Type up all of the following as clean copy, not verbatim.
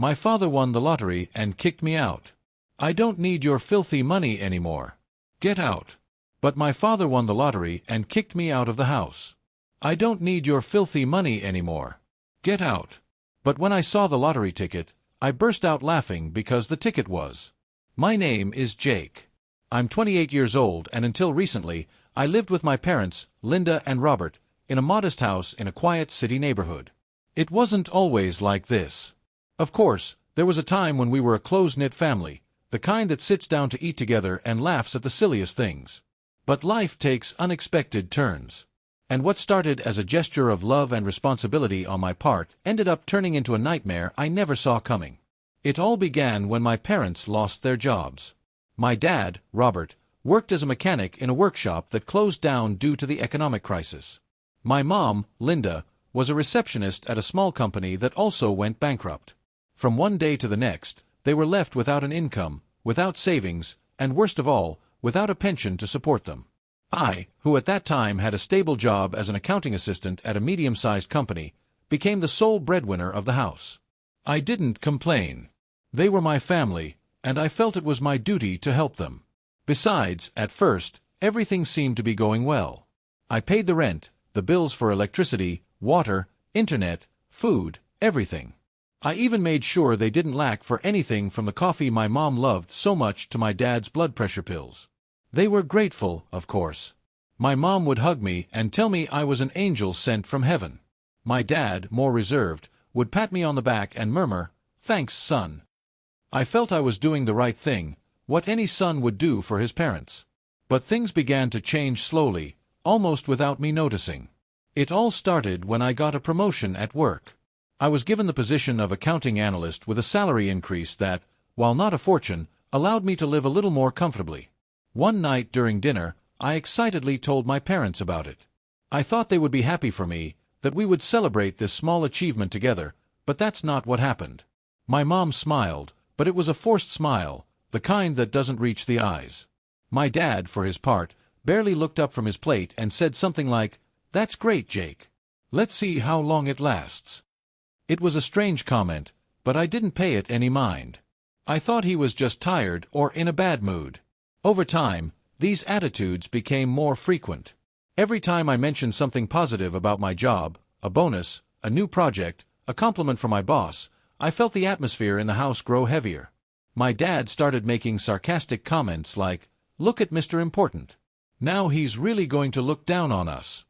My father won the lottery and kicked me out. I don't need your filthy money anymore. Get out. But my father won the lottery and kicked me out of the house. I don't need your filthy money anymore. Get out. But when I saw the lottery ticket, I burst out laughing because the ticket was, "My name is Jake. I'm 28 years old, and until recently, I lived with my parents, Linda and Robert, in a modest house in a quiet city neighborhood. It wasn't always like this. Of course, there was a time when we were a close-knit family, the kind that sits down to eat together and laughs at the silliest things. But life takes unexpected turns. And what started as a gesture of love and responsibility on my part ended up turning into a nightmare I never saw coming. It all began when my parents lost their jobs. My dad, Robert, worked as a mechanic in a workshop that closed down due to the economic crisis. My mom, Linda, was a receptionist at a small company that also went bankrupt. From one day to the next, they were left without an income, without savings, and worst of all, without a pension to support them. I, who at that time had a stable job as an accounting assistant at a medium-sized company, became the sole breadwinner of the house. I didn't complain. They were my family, and I felt it was my duty to help them. Besides, at first, everything seemed to be going well. I paid the rent, the bills for electricity, water, internet, food, everything. I even made sure they didn't lack for anything from the coffee my mom loved so much to my dad's blood pressure pills. They were grateful, of course. My mom would hug me and tell me I was an angel sent from heaven. My dad, more reserved, would pat me on the back and murmur, "Thanks, son." I felt I was doing the right thing, what any son would do for his parents. But things began to change slowly, almost without me noticing. It all started when I got a promotion at work. I was given the position of accounting analyst with a salary increase that, while not a fortune, allowed me to live a little more comfortably. One night during dinner, I excitedly told my parents about it. I thought they would be happy for me, that we would celebrate this small achievement together, but that's not what happened. My mom smiled, but it was a forced smile, the kind that doesn't reach the eyes. My dad, for his part, barely looked up from his plate and said something like, "That's great, Jake. Let's see how long it lasts." It was a strange comment, but I didn't pay it any mind. I thought he was just tired or in a bad mood. Over time, these attitudes became more frequent. Every time I mentioned something positive about my job, a bonus, a new project, a compliment from my boss, I felt the atmosphere in the house grow heavier. My dad started making sarcastic comments like, "Look at Mr. Important. Now he's really going to look down on us."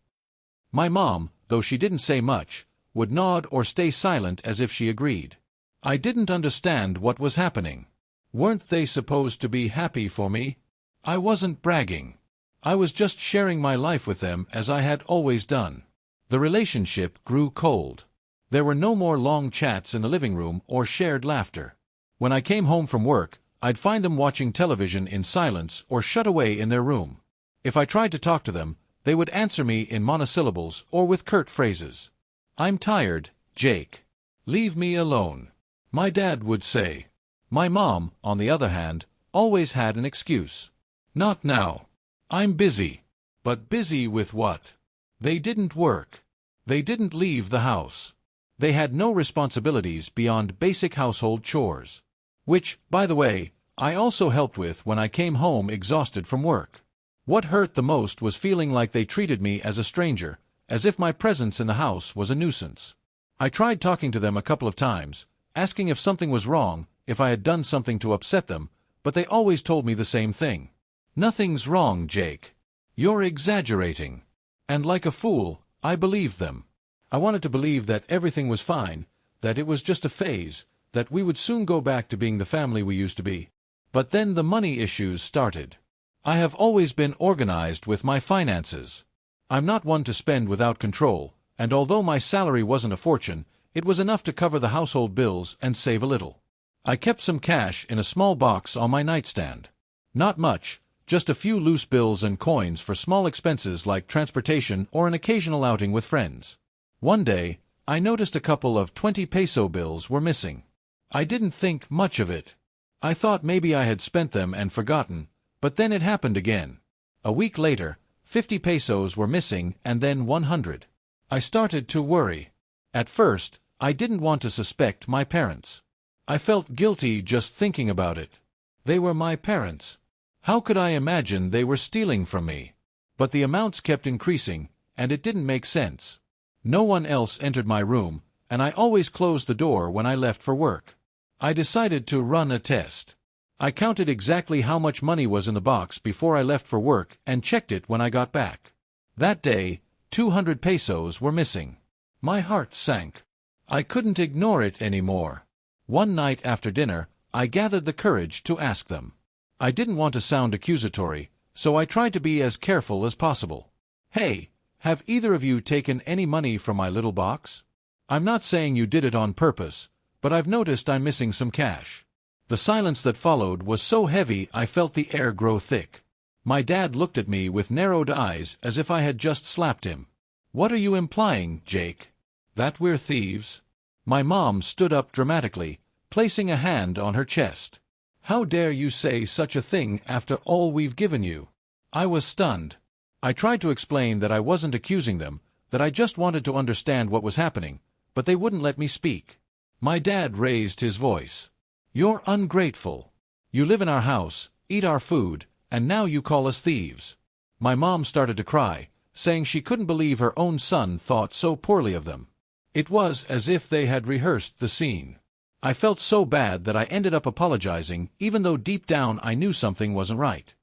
My mom, though she didn't say much, would nod or stay silent as if she agreed. I didn't understand what was happening. Weren't they supposed to be happy for me? I wasn't bragging. I was just sharing my life with them as I had always done. The relationship grew cold. There were no more long chats in the living room or shared laughter. When I came home from work, I'd find them watching television in silence or shut away in their room. If I tried to talk to them, they would answer me in monosyllables or with curt phrases. "I'm tired, Jake. Leave me alone," my dad would say. My mom, on the other hand, always had an excuse. "Not now. I'm busy." But busy with what? They didn't work. They didn't leave the house. They had no responsibilities beyond basic household chores. Which, by the way, I also helped with when I came home exhausted from work. What hurt the most was feeling like they treated me as a stranger, as if my presence in the house was a nuisance. I tried talking to them a couple of times, asking if something was wrong, if I had done something to upset them, but they always told me the same thing. "Nothing's wrong, Jake. You're exaggerating." And like a fool, I believed them. I wanted to believe that everything was fine, that it was just a phase, that we would soon go back to being the family we used to be. But then the money issues started. I have always been organized with my finances. I'm not one to spend without control, and although my salary wasn't a fortune, it was enough to cover the household bills and save a little. I kept some cash in a small box on my nightstand. Not much, just a few loose bills and coins for small expenses like transportation or an occasional outing with friends. One day, I noticed a couple of 20-peso bills were missing. I didn't think much of it. I thought maybe I had spent them and forgotten, but then it happened again. A week later, 50 pesos were missing and then 100. I started to worry. At first, I didn't want to suspect my parents. I felt guilty just thinking about it. They were my parents. How could I imagine they were stealing from me? But the amounts kept increasing, and it didn't make sense. No one else entered my room, and I always closed the door when I left for work. I decided to run a test. I counted exactly how much money was in the box before I left for work and checked it when I got back. That day, 200 pesos were missing. My heart sank. I couldn't ignore it anymore. One night after dinner, I gathered the courage to ask them. I didn't want to sound accusatory, so I tried to be as careful as possible. Hey, have either of you taken any money from my little box? I'm not saying you did it on purpose, but I've noticed I'm missing some cash. The silence that followed was so heavy I felt the air grow thick. My dad looked at me with narrowed eyes as if I had just slapped him. What are you implying, Jake? That we're thieves? My mom stood up dramatically, placing a hand on her chest. How dare you say such a thing after all we've given you? I was stunned. I tried to explain that I wasn't accusing them, that I just wanted to understand what was happening, but they wouldn't let me speak. My dad raised his voice. You're ungrateful. You live in our house, eat our food, and now you call us thieves. My mom started to cry, saying she couldn't believe her own son thought so poorly of them. It was as if they had rehearsed the scene. I felt so bad that I ended up apologizing, even though deep down I knew something wasn't right.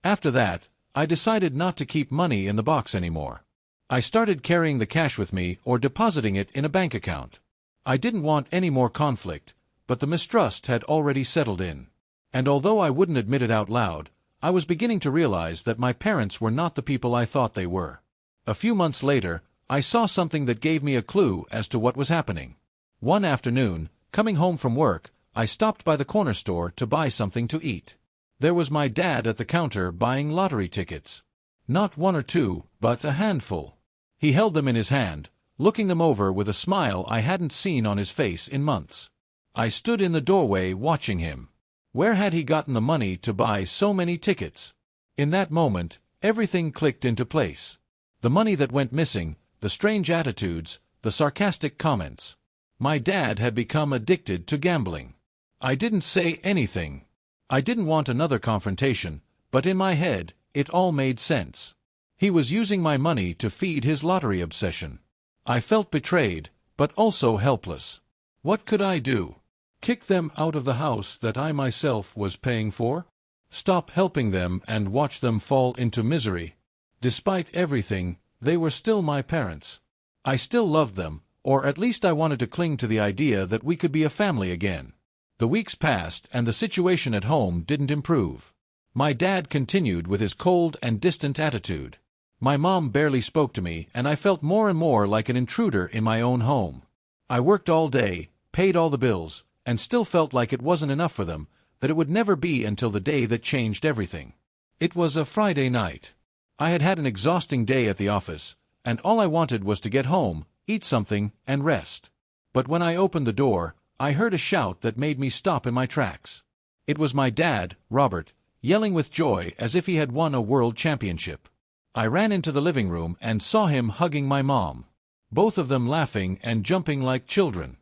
After that, I decided not to keep money in the box anymore. I started carrying the cash with me or depositing it in a bank account. I didn't want any more conflict, but the mistrust had already settled in. And although I wouldn't admit it out loud, I was beginning to realize that my parents were not the people I thought they were. A few months later, I saw something that gave me a clue as to what was happening. One afternoon, coming home from work, I stopped by the corner store to buy something to eat. There was my dad at the counter buying lottery tickets. Not one or two, but a handful. He held them in his hand, looking them over with a smile I hadn't seen on his face in months. I stood in the doorway watching him. Where had he gotten the money to buy so many tickets? In that moment, everything clicked into place. The money that went missing, the strange attitudes, the sarcastic comments. My dad had become addicted to gambling. I didn't say anything. I didn't want another confrontation, but in my head, it all made sense. He was using my money to feed his lottery obsession. I felt betrayed, but also helpless. What could I do? Kick them out of the house that I myself was paying for? Stop helping them and watch them fall into misery? Despite everything, they were still my parents. I still loved them, or at least I wanted to cling to the idea that we could be a family again. The weeks passed and the situation at home didn't improve. My dad continued with his cold and distant attitude. My mom barely spoke to me, and I felt more and more like an intruder in my own home. I worked all day, paid all the bills, and still felt like it wasn't enough for them, that it would never be until the day that changed everything. It was a Friday night. I had had an exhausting day at the office, and all I wanted was to get home, eat something, and rest. But when I opened the door, I heard a shout that made me stop in my tracks. It was my dad, Robert, yelling with joy as if he had won a world championship. I ran into the living room and saw him hugging my mom. Both of them laughing and jumping like children.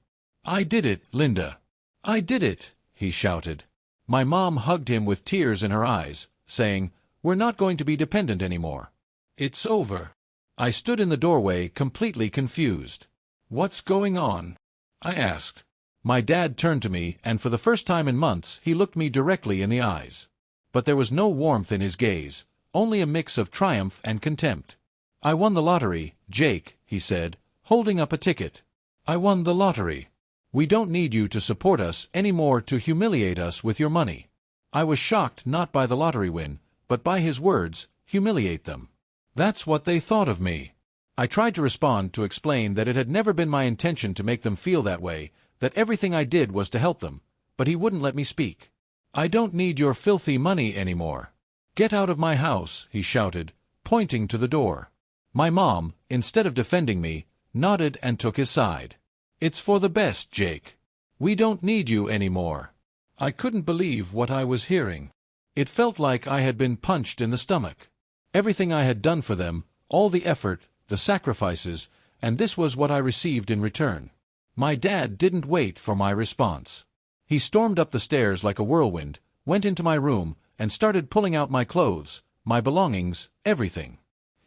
"I did it, Linda. I did it," he shouted. My mom hugged him with tears in her eyes, saying, "We're not going to be dependent anymore. It's over." I stood in the doorway completely confused. "What's going on?" I asked. My dad turned to me, and for the first time in months he looked me directly in the eyes. But there was no warmth in his gaze, only a mix of triumph and contempt. "I won the lottery, Jake," he said, holding up a ticket. "I won the lottery. We don't need you to support us anymore to humiliate us with your money." I was shocked not by the lottery win, but by his words, humiliate them. That's what they thought of me. I tried to respond to explain that it had never been my intention to make them feel that way, that everything I did was to help them, but he wouldn't let me speak. "I don't need your filthy money anymore. Get out of my house," he shouted, pointing to the door. My mom, instead of defending me, nodded and took his side. "It's for the best, Jake. We don't need you anymore." I couldn't believe what I was hearing. It felt like I had been punched in the stomach. Everything I had done for them, all the effort, the sacrifices, and this was what I received in return. My dad didn't wait for my response. He stormed up the stairs like a whirlwind, went into my room, and started pulling out my clothes, my belongings, everything.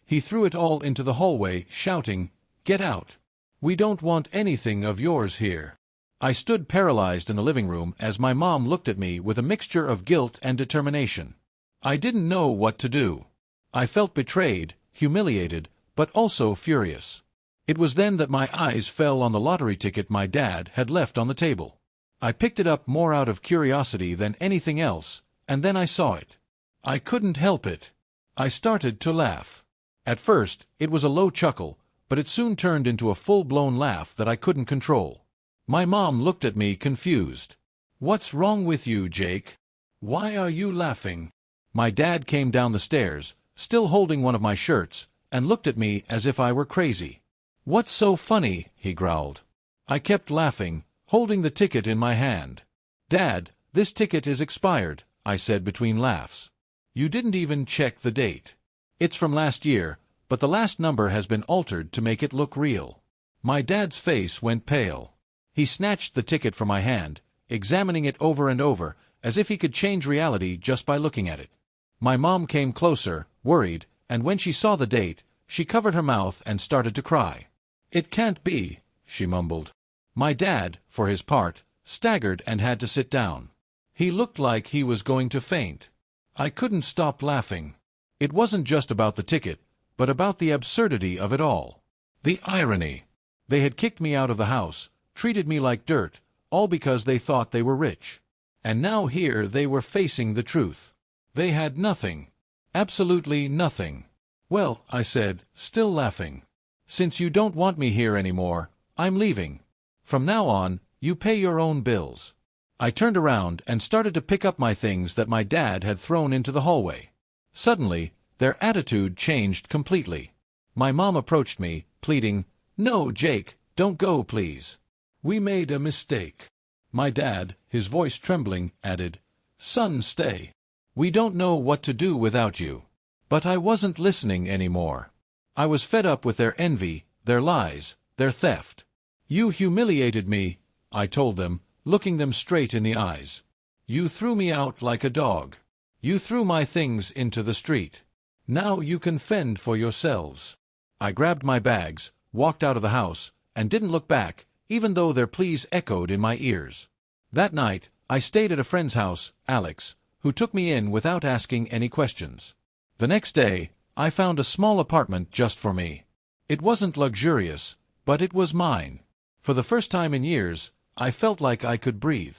He threw it all into the hallway, shouting, "Get out! We don't want anything of yours here." I stood paralyzed in the living room as my mom looked at me with a mixture of guilt and determination. I didn't know what to do. I felt betrayed, humiliated, but also furious. It was then that my eyes fell on the lottery ticket my dad had left on the table. I picked it up more out of curiosity than anything else, and then I saw it. I couldn't help it. I started to laugh. At first, it was a low chuckle, but it soon turned into a full-blown laugh that I couldn't control. My mom looked at me confused. "What's wrong with you, Jake? Why are you laughing?" My dad came down the stairs, still holding one of my shirts, and looked at me as if I were crazy. "What's so funny?" he growled. I kept laughing, holding the ticket in my hand. "Dad, this ticket is expired," I said between laughs. "You didn't even check the date. It's from last year, but the last number has been altered to make it look real." My dad's face went pale. He snatched the ticket from my hand, examining it over and over, as if he could change reality just by looking at it. My mom came closer, worried, and when she saw the date, she covered her mouth and started to cry. "It can't be," she mumbled. My dad, for his part, staggered and had to sit down. He looked like he was going to faint. I couldn't stop laughing. It wasn't just about the ticket, but about the absurdity of it all. The irony. They had kicked me out of the house, treated me like dirt, all because they thought they were rich. And now here they were facing the truth. They had nothing. Absolutely nothing. "Well," I said, still laughing, "since you don't want me here anymore, I'm leaving. From now on, you pay your own bills." I turned around and started to pick up my things that my dad had thrown into the hallway. Suddenly, their attitude changed completely. My mom approached me, pleading, "No, Jake, don't go, please. We made a mistake." My dad, his voice trembling, added, "Son, stay. We don't know what to do without you." But I wasn't listening anymore. I was fed up with their envy, their lies, their theft. "You humiliated me," I told them, looking them straight in the eyes. "You threw me out like a dog. You threw my things into the street. Now you can fend for yourselves." I grabbed my bags, walked out of the house, and didn't look back, even though their pleas echoed in my ears. That night, I stayed at a friend's house, Alex, who took me in without asking any questions. The next day, I found a small apartment just for me. It wasn't luxurious, but it was mine. For the first time in years, I felt like I could breathe.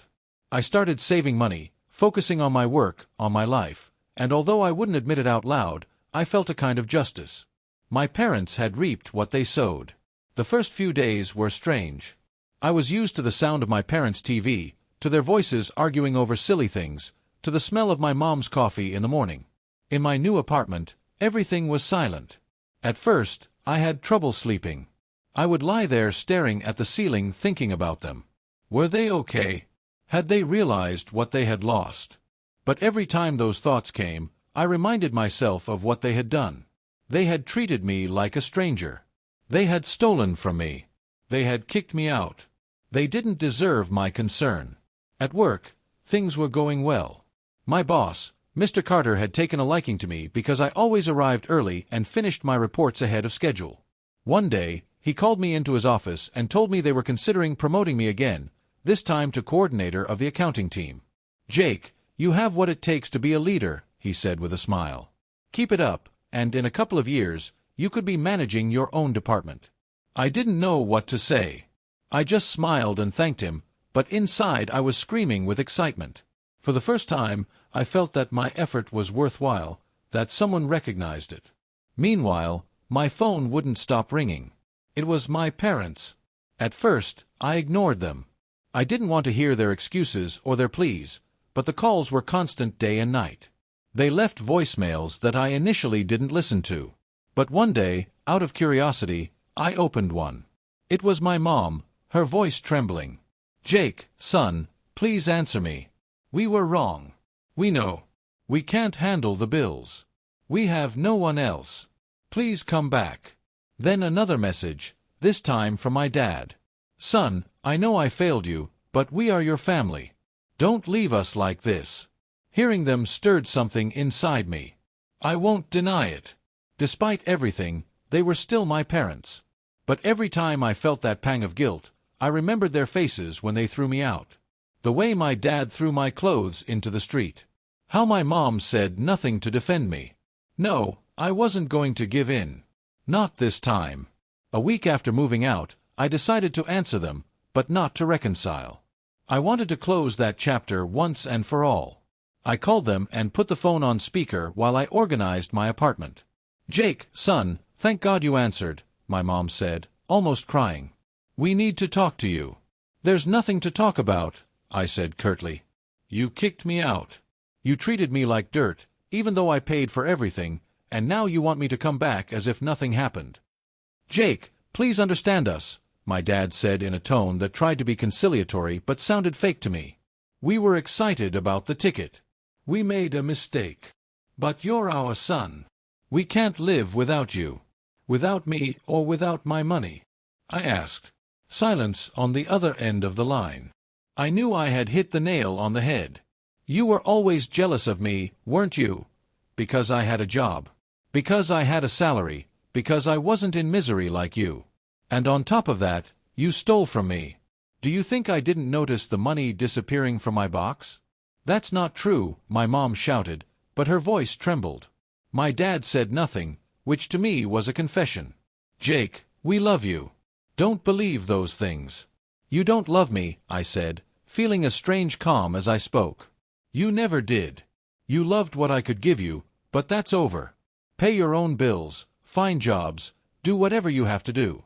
I started saving money, focusing on my work, on my life, and although I wouldn't admit it out loud, I felt a kind of justice. My parents had reaped what they sowed. The first few days were strange. I was used to the sound of my parents' TV, to their voices arguing over silly things, to the smell of my mom's coffee in the morning. In my new apartment, everything was silent. At first, I had trouble sleeping. I would lie there staring at the ceiling thinking about them. Were they okay? Had they realized what they had lost? But every time those thoughts came, I reminded myself of what they had done. They had treated me like a stranger. They had stolen from me. They had kicked me out. They didn't deserve my concern. At work, things were going well. My boss, Mr. Carter, had taken a liking to me because I always arrived early and finished my reports ahead of schedule. One day, he called me into his office and told me they were considering promoting me again, this time to coordinator of the accounting team. "Jake, you have what it takes to be a leader," he said with a smile. "Keep it up, and in a couple of years, you could be managing your own department." I didn't know what to say. I just smiled and thanked him, but inside I was screaming with excitement. For the first time, I felt that my effort was worthwhile, that someone recognized it. Meanwhile, my phone wouldn't stop ringing. It was my parents. At first, I ignored them. I didn't want to hear their excuses or their pleas, but the calls were constant day and night. They left voicemails that I initially didn't listen to. But one day, out of curiosity, I opened one. It was my mom, her voice trembling. "Jake, son, please answer me. We were wrong. We know. We can't handle the bills. We have no one else. Please come back." Then another message, this time from my dad. "Son, I know I failed you, but we are your family. Don't leave us like this. Hearing them stirred something inside me. I won't deny it. Despite everything, they were still my parents. But every time I felt that pang of guilt, I remembered their faces when they threw me out. The way my dad threw my clothes into the street. How my mom said nothing to defend me. No, I wasn't going to give in. Not this time. A week after moving out, I decided to answer them, but not to reconcile. I wanted to close that chapter once and for all. I called them and put the phone on speaker while I organized my apartment. "Jake, son, thank God you answered," my mom said, almost crying. "We need to talk to you." "There's nothing to talk about," I said curtly. "You kicked me out. You treated me like dirt, even though I paid for everything, and now you want me to come back as if nothing happened." "Jake, please understand us," my dad said in a tone that tried to be conciliatory but sounded fake to me. "We were excited about the ticket. We made a mistake. But you're our son. We can't live without you. Without me or without my money." I asked. Silence on the other end of the line. I knew I had hit the nail on the head. "You were always jealous of me, weren't you? Because I had a job. Because I had a salary. Because I wasn't in misery like you. And on top of that, you stole from me. Do you think I didn't notice the money disappearing from my box?" "That's not true," my mom shouted, but her voice trembled. My dad said nothing, which to me was a confession. "Jake, we love you. Don't believe those things." "You don't love me," I said, feeling a strange calm as I spoke. "You never did. You loved what I could give you, but that's over. Pay your own bills, find jobs, do whatever you have to do.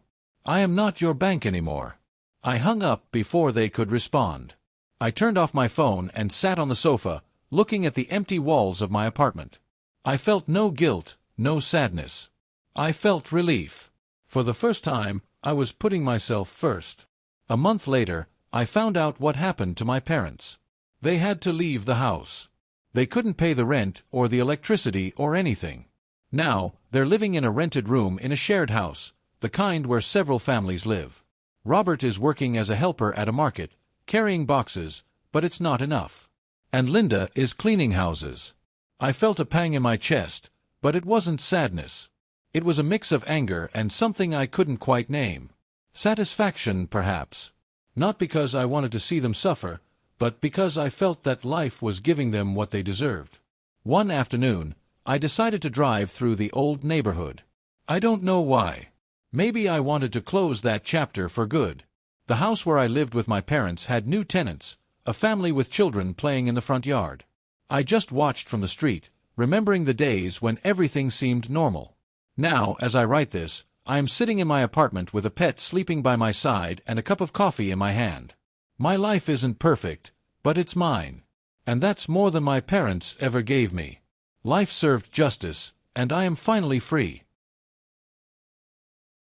I am not your bank anymore." I hung up before they could respond. I turned off my phone and sat on the sofa, looking at the empty walls of my apartment. I felt no guilt, no sadness. I felt relief. For the first time, I was putting myself first. A month later, I found out what happened to my parents. They had to leave the house. They couldn't pay the rent or the electricity or anything. Now, they're living in a rented room in a shared house, the kind where several families live. Robert is working as a helper at a market, carrying boxes, but it's not enough. And Linda is cleaning houses. I felt a pang in my chest, but it wasn't sadness. It was a mix of anger and something I couldn't quite name. Satisfaction, perhaps. Not because I wanted to see them suffer, but because I felt that life was giving them what they deserved. One afternoon, I decided to drive through the old neighborhood. I don't know why. Maybe I wanted to close that chapter for good. The house where I lived with my parents had new tenants, a family with children playing in the front yard. I just watched from the street, remembering the days when everything seemed normal. Now, as I write this, I am sitting in my apartment with a pet sleeping by my side and a cup of coffee in my hand. My life isn't perfect, but it's mine. And that's more than my parents ever gave me. Life served justice, and I am finally free.